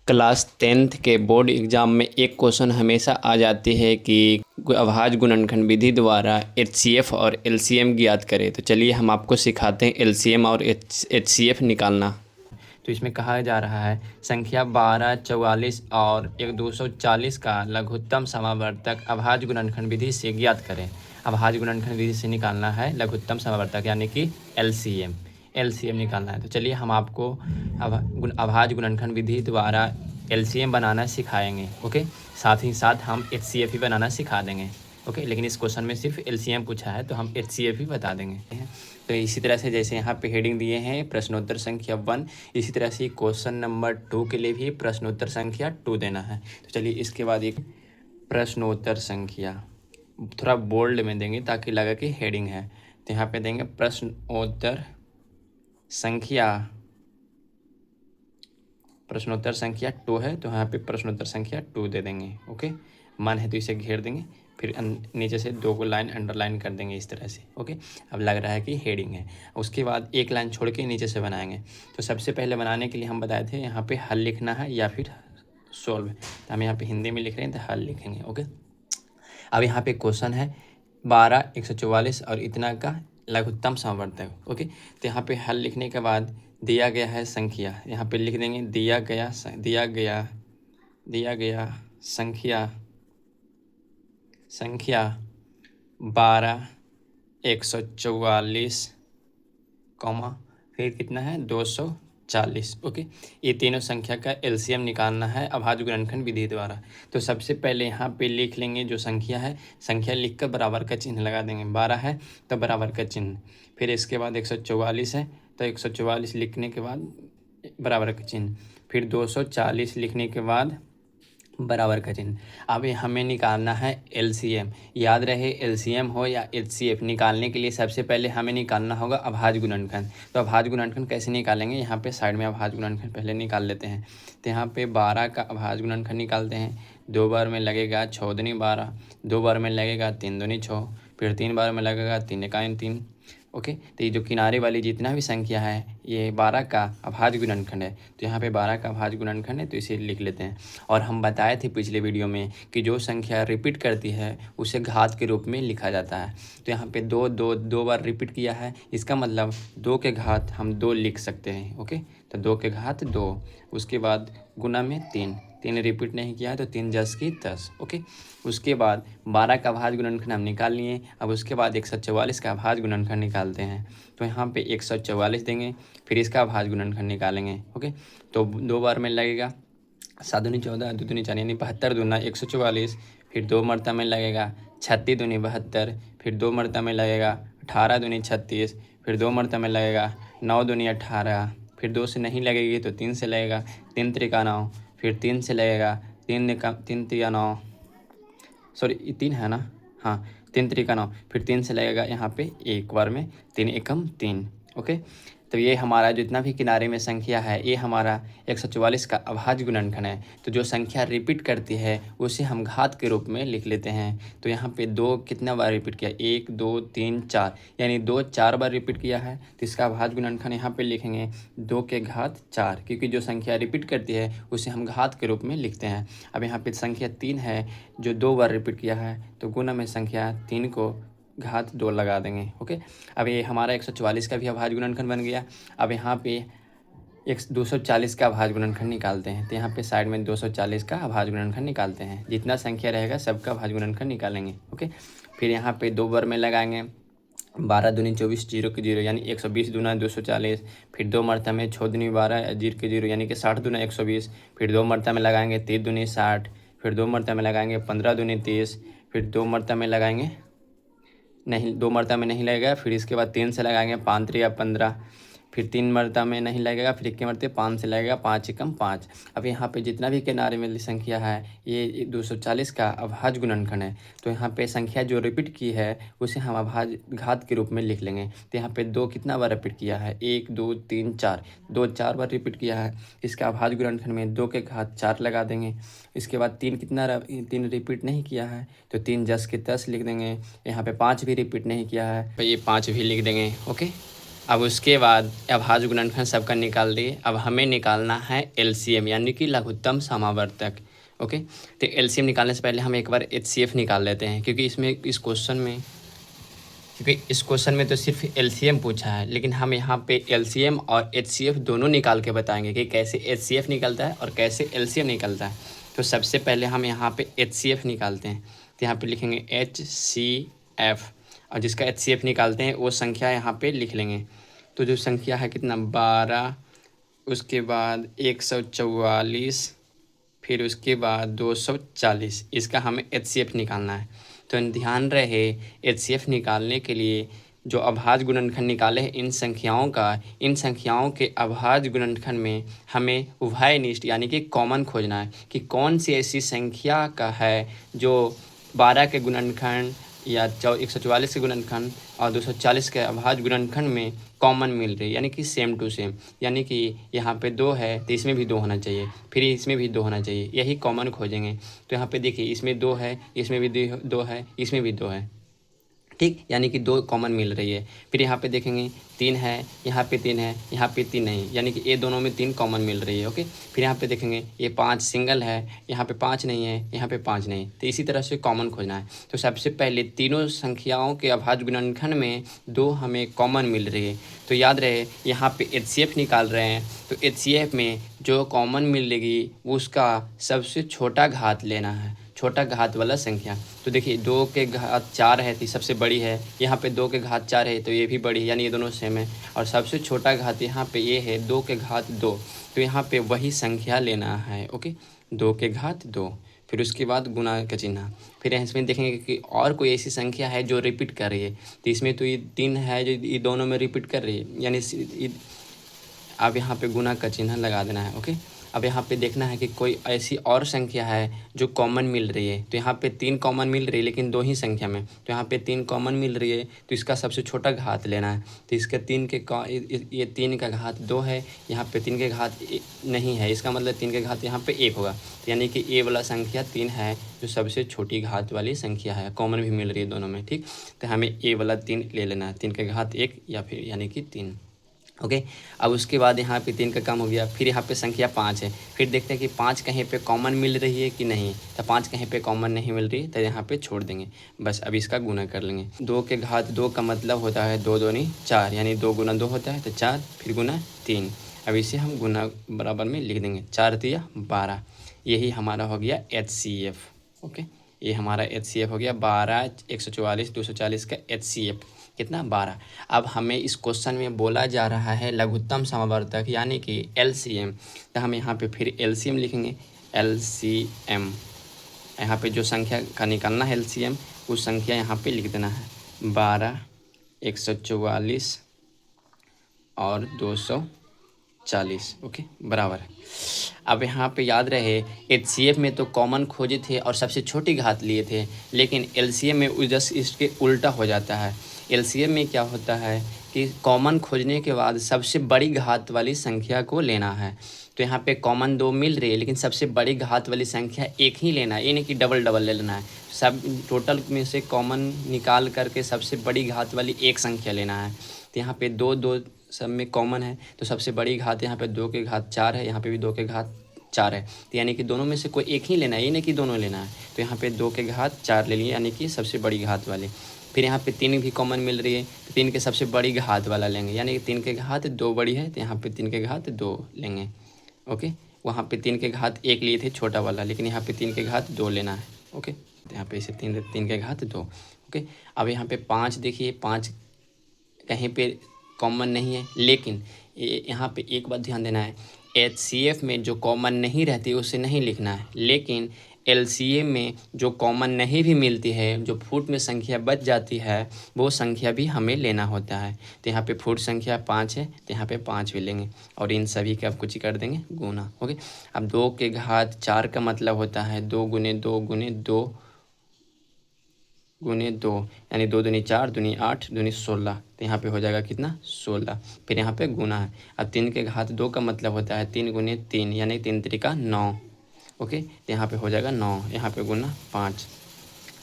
Class 10th के board exam में एक क्वेश्चन हमेशा आ जाती है कि अभाज्य गुणनखंड विधि द्वारा एचसीएफ और एलसीएम ज्ञात करें। तो चलिए हम आपको सिखाते हैं एलसीएम और एचसीएफ निकालना। तो इसमें कहा जा रहा है संख्या 12, 44 और एक 240 का लघुत्तम समावर्तक अभाज्य गुणनखंड विधि से ज्ञात करें। अभाज्य गुणनखंड विधि से निकालना है लघुत्तम समावर्तक यानी कि एलसीएम निकालना है। तो चलिए हम आपको अभाज्य गुणनखंड विधि द्वारा एलसीएम बनाना सिखाएंगे। ओके, साथ ही साथ हम एचसीएफ भी बनाना सिखा देंगे। ओके, लेकिन इस क्वेश्चन में सिर्फ एलसीएम पूछा है तो हम एचसीएफ भी बता देंगे। तो इसी तरह से जैसे यहाँ पे हेडिंग दिए हैं प्रश्नोत्तर संख्या 1, इसी तरह से क्वेश्चन नंबर 2 के लिए भी प्रश्नोत्तर संख्या 2 देना है। तो चलिए इसके बाद एक प्रश्नोत्तर संख्या थोड़ा बोल्ड में देंगे ताकि लगे कि हेडिंग है। तो यहाँ पे देंगे प्रश्नोत्तर संख्या 2 है तो यहाँ पे प्रश्नोत्तर संख्या 2 दे देंगे। ओके, मन है तो इसे घेर देंगे, फिर नीचे से 2 को लाइन अंडरलाइन कर देंगे इस तरह से। ओके, अब लग रहा है कि हेडिंग है। उसके बाद एक लाइन छोड़ के नीचे से बनाएंगे। तो सबसे पहले बनाने के लिए हम बताए थे यहाँ पे हल लिखना है या फिर सोल्व। तो हम यहाँ पे हिंदी में लिख रहे हैं तो हल लिखेंगे। ओके, अब यहाँ पे क्वेश्चन है 12, 144 और इतना का लघुत्तम समावर्तक। ओके, तो यहाँ पे हल लिखने के बाद दिया गया है संख्या, यहाँ पे लिख देंगे दिया गया संख्या 12, 144, फिर कितना है 240। ओके, ये तीनों संख्या का एलसीएम निकालना है अभाज्य गुणनखंड विधि द्वारा। तो सबसे पहले यहाँ पे लिख लेंगे जो संख्या है, संख्या लिखकर बराबर का चिन्ह लगा देंगे। 12 है तो बराबर का चिन्ह, फिर इसके बाद 144 है तो 144 लिखने के बाद बराबर का चिन्ह, फिर 240 लिखने के बाद बराबर का चिन्ह। अब हमें निकालना है एलसीएम। याद रहे एलसीएम हो या एचसीएफ, निकालने के लिए सबसे पहले हमें निकालना होगा अभाज्य गुणनखंड। तो अभाज्य गुणनखंड कैसे निकालेंगे, यहाँ पे साइड में अभाज्य गुणनखंड पहले निकाल लेते हैं। तो यहाँ पे 12 का अभाज्य गुणनखंड निकालते हैं। 2 बार में लगेगा 6 दूनी 12, 2 बार में लगेगा 3 दूनी 6, फिर 3 बार में लगेगा 3 एकाइन 3। ओके, तो ये जो किनारे वाली जितना भी संख्या है ये 12 का अभाज्य गुणनखंड है। तो यहाँ पे 12 का अभाज्य गुणनखंड है तो इसे लिख लेते हैं। और हम बताए थे पिछले वीडियो में कि जो संख्या रिपीट करती है उसे घात के रूप में लिखा जाता है। तो यहाँ पे 2 बार रिपीट किया है, इसका मतलब 2 के घात हम 2 लिख सकते हैं। ओके, तो 2 के घात 2, उसके बाद गुना में 3 रिपीट नहीं किया है तो 3 10 की 10। ओके, उसके बाद 12 का अभाज्य गुणनखंड हम निकाल लिए। अब उसके बाद 144 का अभाज्य गुणनखंड निकालते हैं। तो यहाँ पे 144 देंगे, फिर इसका अभाज्य गुणनखंड निकालेंगे। ओके, तो 2 बार में लगेगा 7 दूनी 14, 2 दूनी 4 यानी 72 दूना 144, फिर 2 मरता में लगेगा 36 दूनी 72, फिर 2 मरता में लगेगा 18 दूनी 36, फिर 2 मरता में लगेगा 9 दूनी 18, फिर 2 से नहीं लगेगी तो 3 से लगेगा, 3 त्रिका 9, फिर 3 से लगेगा 3 तिया 9, सॉरी 3 है ना, हाँ 3 त्रिका 9, फिर 3 से लगेगा यहाँ पे एक बार में 3 एकम 3। ओके, तो ये हमारा जितना भी किनारे में संख्या है ये हमारा 144 का अभाज्य गुणनखंड है। तो जो संख्या रिपीट करती है उसे हम घात के रूप में लिख लेते हैं। तो यहाँ पे 2 कितना बार रिपीट किया, 1 2 3 4, यानी 2 4 बार रिपीट किया है तो इसका अभाज्य गुणनखंड यहाँ पे लिखेंगे 2 के घात 4, क्योंकि जो संख्या रिपीट करती है उसे हम घात के रूप में लिखते हैं। अब यहाँ पे संख्या 3 है जो 2 बार रिपीट किया है तो गुना में संख्या 3 को घात 2 लगा देंगे। ओके, अब ये हमारा 144 का भी अभाज्य गुणनखंड बन गया। अब यहाँ पे 240 का अभाज्य गुणनखंड निकालते हैं। तो यहाँ पे साइड में 240 का अभाज्य गुणनखंड निकालते हैं। जितना संख्या रहेगा सबका अभाज्य गुणनखंड निकालेंगे। ओके, फिर यहाँ पे 2 बार में लगाएंगे 12 दूनी 24, 0 के 0 यानी 120 दूना 240, फिर 2 मरता में 6 दूनी 12, 0 के 0 यानी कि 60 दूना 120, फिर 2 मरता में लगाएंगे 3 दूनी 60, फिर 2 मरता में लगाएंगे 15 दूनी 30, फिर 2 मरता में लगाएंगे नहीं 2 मरता में नहीं लगेगा, फिर इसके बाद 3 से लगाएंगे 5 त्रिया 15, फिर 3 मरता में नहीं लगेगा, फिर 1 मरते 5 से लगेगा 5 एकम 5। अब यहाँ पे जितना भी किनारे में संख्या है ये 240 का अभाज्य गुणनखंड है। तो यहाँ पे संख्या जो रिपीट की है उसे हम अभाज्य घात के रूप में लिख लेंगे। तो यहाँ पे 2 कितना बार रिपीट किया है, 1 2 3 4, 2 4 बार रिपीट किया है, इसका अभाज्य गुणनखंड में 2 के घात 4 लगा देंगे। इसके बाद 3 रिपीट नहीं किया है तो 3 10 के 10 लिख देंगे। यहाँ पे 5 भी रिपीट नहीं किया है तो ये 5 भी लिख देंगे। ओके, अब उसके बाद अभाज्य गुणनखंड सबका निकाल दिए। अब हमें निकालना है एलसीएम यानी कि लघुत्तम समावर्तक। ओके, तो एलसीएम निकालने से पहले हम एक बार एचसीएफ निकाल लेते हैं, क्योंकि इस क्वेश्चन में तो सिर्फ एलसीएम पूछा है, लेकिन हम यहाँ पे एलसीएम और एचसीएफ दोनों निकाल के बताएंगे कि कैसे एचसीएफ निकलता है और कैसे एलसीएम निकलता है। तो सबसे पहले हम यहाँ पे एचसीएफ निकालते हैं। तो यहाँ पे लिखेंगे एचसीएफ, और जिसका एचसीएफ निकालते हैं वो संख्या यहाँ पे लिख लेंगे। तो जो संख्या है कितना, 12, उसके बाद 144, फिर उसके बाद 240, इसका हमें एचसीएफ निकालना है। तो ध्यान रहे, एचसीएफ निकालने के लिए जो अभाज्य गुणनखंड निकाले हैं इन संख्याओं के अभाज्य गुणनखंड में हमें उभयनिष्ठ यानी कि कॉमन खोजना है कि कौन सी ऐसी संख्या का है जो 12 के गुणनखंड या 144 के गुणनखंड और 240 के अभाज्य गुणनखंड में कॉमन मिल रही है, यानी कि सेम टू सेम। यानी कि यहाँ पे 2 है तो इसमें भी 2 होना चाहिए, फिर इसमें भी 2 होना चाहिए, यही कॉमन खोजेंगे। तो यहाँ पे देखिए, इसमें 2 है, इसमें भी 2 है, इसमें भी 2 है, ठीक, यानी कि 2 कॉमन मिल रही है। फिर यहाँ पे देखेंगे 3 है, यहाँ पे 3 है, यहाँ पे 3 नहीं, यानी कि ये दोनों में 3 कॉमन मिल रही है। ओके, फिर यहाँ पे देखेंगे ये 5 सिंगल है, यहाँ पे 5 नहीं है, यहाँ पे 5 नहीं, तो इसी तरह से कॉमन खोजना है। तो सबसे पहले तीनों संख्याओं के अभाज्य गुणनखंड में 2 हमें कॉमन मिल रही है। तो याद रहे, यहाँ पे एचसीएफ निकाल रहे हैं, तो एचसीएफ में जो कॉमन मिलेगी उसका सबसे छोटा घात लेना है, छोटा घात वाला संख्या। तो देखिए 2 के घात 4 है तो सबसे बड़ी है, यहाँ पे 2 के घात 4 है तो ये भी बड़ी है, यानी ये दोनों सेम है। और सबसे छोटा घात यहाँ पे ये है 2 के घात 2, तो यहाँ पे वही संख्या लेना है। ओके, 2 के घात 2, फिर उसके बाद गुना का चिन्ह। फिर इसमें देखेंगे कि और कोई ऐसी संख्या है जो रिपीट कर रही है, तो इसमें तो ये 3 है जो ये दोनों में रिपीट कर रही है, यानी अब यहाँ पे गुना का चिन्ह लगा देना है। ओके, अब यहाँ पे देखना है कि कोई ऐसी और संख्या है जो कॉमन मिल रही है। तो यहाँ पे 3 कॉमन मिल रही है लेकिन 2 ही संख्या में, तो यहाँ पे 3 कॉमन मिल रही है तो इसका सबसे छोटा घात लेना है। तो इसके ये 3 का घात 2 है, यहाँ पे 3 के घात नहीं है, इसका मतलब 3 के घात यहाँ पे 1 होगा, तो यानी कि ए वाला संख्या 3 है जो सबसे छोटी घात वाली संख्या है, कॉमन भी मिल रही है दोनों में। ठीक, तो हमें ए वाला 3 ले लेना है, 3 के घात 1 या फिर यानी कि 3। ओके, अब उसके बाद यहाँ पे 3 का काम हो गया। फिर यहाँ पे संख्या 5 है, फिर देखते हैं कि 5 कहीं पे कॉमन मिल रही है कि नहीं। तो 5 कहीं पे कॉमन नहीं मिल रही तो यहाँ पे छोड़ देंगे, बस अब इसका गुना कर लेंगे। 2 के घात 2 का मतलब होता है 2 दूनी 4, यानी 2 गुना 2 होता है तो 4, फिर गुना 3। अब इसे हम गुना बराबर में लिख देंगे, 4 तिया 12, यही हमारा हो गया HCF। ओके, ये हमारा HCF हो गया 12, 144, 240 का HCF कितना, 12। अब हमें इस क्वेश्चन में बोला जा रहा है लघुत्तम समावर्तक यानी कि LCM, तो हम यहाँ पे फिर LCM लिखेंगे, LCM। यहाँ पे जो संख्या का निकालना है LCM, उस संख्या यहाँ पे लिख देना है 12, 144 और 240। ओके, बराबर है। अब यहाँ पे याद रहे, HCF में तो कॉमन खोजे थे और सबसे छोटी घात लिए थे, लेकिन LCM में जस्ट इसके उल्टा हो जाता है। LCM में क्या होता है कि कॉमन खोजने के बाद सबसे बड़ी घात वाली संख्या को लेना है। तो यहाँ पे कॉमन 2 मिल रही है लेकिन सबसे बड़ी घात वाली संख्या 1 ही लेना है, ये नहीं कि डबल डबल ले लेना है। सब टोटल में से कॉमन निकाल करके सबसे बड़ी घात वाली एक संख्या लेना है। तो यहाँ पे 2 सब में कॉमन है, तो सबसे बड़ी घात यहाँ पे 2 के घात 4 है, यहाँ पे भी 2 के घात 4 है, तो यानी कि दोनों में से कोई एक ही लेना है, ये नहीं कि दोनों लेना है। तो यहाँ पे 2 के घात 4 ले लिए, यानी कि सबसे बड़ी घात वाली। फिर यहाँ पे 3 भी कॉमन मिल रही है, तो 3 के सबसे बड़ी घात वाला लेंगे, यानी कि 3 के घात 2 बड़ी है, तो यहाँ पे 3 के घात 2 लेंगे। ओके, वहाँ पे 3 के घात 1 लिए थे छोटा वाला, लेकिन यहाँ पे 3 के घात 2 लेना है। ओके, तो यहाँ पे इसे 3 के घात 2। ओके, अब यहाँ पे 5 देखिए, 5 कहीं पे कॉमन नहीं है, लेकिन यहाँ पे एक बात ध्यान देना है, HCF में जो कॉमन नहीं रहती उसे नहीं लिखना है, लेकिन LCM में जो कॉमन नहीं भी मिलती है, जो फुट में संख्या बच जाती है, वो संख्या भी हमें लेना होता है। तो यहाँ पे फुट संख्या 5 है, तो यहाँ पे 5 भी लेंगे और इन सभी का आप कुछ कर देंगे गुना। ओके, अब 2 के घात 4 का मतलब होता है 2 गुने 2 गुने 2 गुने 2, यानी 2 दूनी 4, दूनी 8, दूनी 16, तो यहाँ पे हो जाएगा कितना, 16। फिर यहाँ पे गुना है। अब 3 के घात 2 का मतलब होता है 3 गुने 3, यानी 3 त्रिका 9। ओके, तो यहाँ पे हो जाएगा 9, यहाँ पे गुना 5।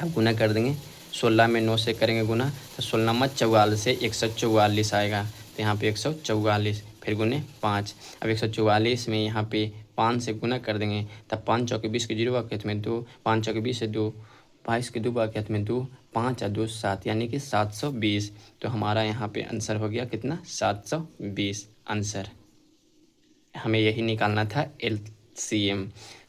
अब गुना कर देंगे, 16 में 9 से करेंगे गुना, तो 16 में 44 से 144 आएगा, तो तो यहाँ पे 144, फिर गुने 5। अब 144 में यहाँ पे 5 से गुना कर देंगे, तब 5 चौके 20 के 0 वाक्यत में 2, 5 चौके 20 से 2, 22 के 2 वाक्यत में 2, 5 और 2 7, यानी कि 720। तो हमारा यहाँ पे आंसर हो गया कितना, 720 आंसर। हमें यही निकालना था LCM।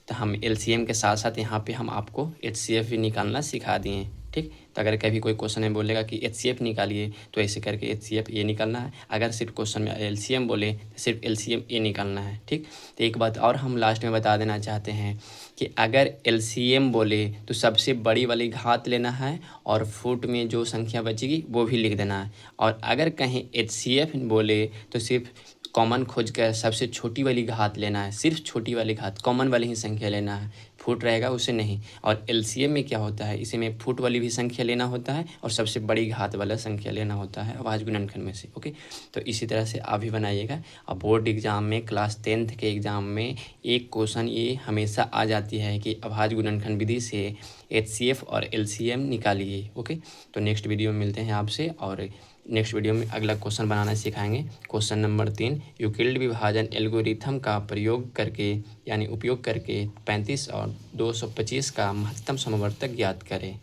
तो हम LCM के साथ साथ यहाँ पे हम आपको HCF भी निकालना सिखा दिए, ठीक। तो अगर कभी कोई क्वेश्चन में बोलेगा कि HCF निकालिए, तो ऐसे करके HCF ये निकालना है। अगर सिर्फ क्वेश्चन में LCM बोले तो सिर्फ LCM ये निकालना है, ठीक। तो एक बात और हम लास्ट में बता देना चाहते हैं कि अगर LCM बोले तो सबसे बड़ी वाली घात लेना है और फुट में जो संख्या बचेगी वो भी लिख देना है। और अगर कहीं HCF बोले तो सिर्फ कॉमन खोज कर सबसे छोटी वाली घात लेना है, सिर्फ छोटी वाली घात, कॉमन वाली ही संख्या लेना है, फुट रहेगा उसे नहीं। और LCM में क्या होता है, इसी में फुट वाली भी संख्या लेना होता है और सबसे बड़ी घात वाला संख्या लेना होता है अभाज्य गुणनखंड में से, ओके। तो इसी तरह से आप भी बनाइएगा। अब बोर्ड एग्जाम में क्लास 10th के एग्ज़ाम में एक क्वेश्चन ये हमेशा आ जाती है कि अभाज्य गुणनखंड विधि से HCF और LCM निकालिए, ओके। तो नेक्स्ट वीडियो में मिलते हैं आपसे, और नेक्स्ट वीडियो में अगला क्वेश्चन बनाना सिखाएंगे। क्वेश्चन नंबर 3, यूक्लिड विभाजन एल्गोरिथम का प्रयोग करके यानी उपयोग करके 35 और 225 का महत्तम समवर्तक ज्ञात करें।